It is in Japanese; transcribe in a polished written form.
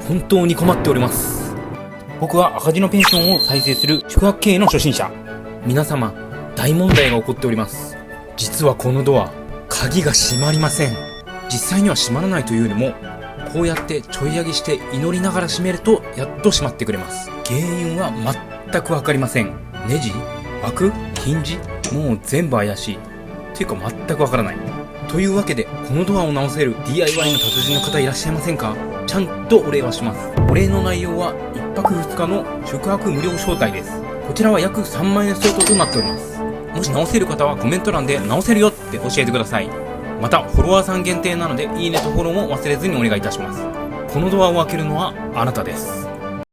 本当に困っております。僕は赤字のペンションを再生する宿泊経営の初心者。皆様、大問題が起こっております。実はこのドア、鍵が閉まりません。実際には閉まらないというよりも、こうやってちょい上げして祈りながら閉めるとやっと閉まってくれます。原因は全くわかりません。ネジ、枠、ヒンジ、もう全部怪しい。というか全くわからない。というわけで、このドアを直せる DIY の達人の方いらっしゃいませんか？ちゃんとお礼はします。お礼の内容は1泊2日の宿泊無料招待です。こちらは約3万円相当となっております。もし直せる方はコメント欄で直せるよって教えてください。またフォロワーさん限定なのでいいねとフォローも忘れずにお願いいたします。このドアを開けるのはあなたです。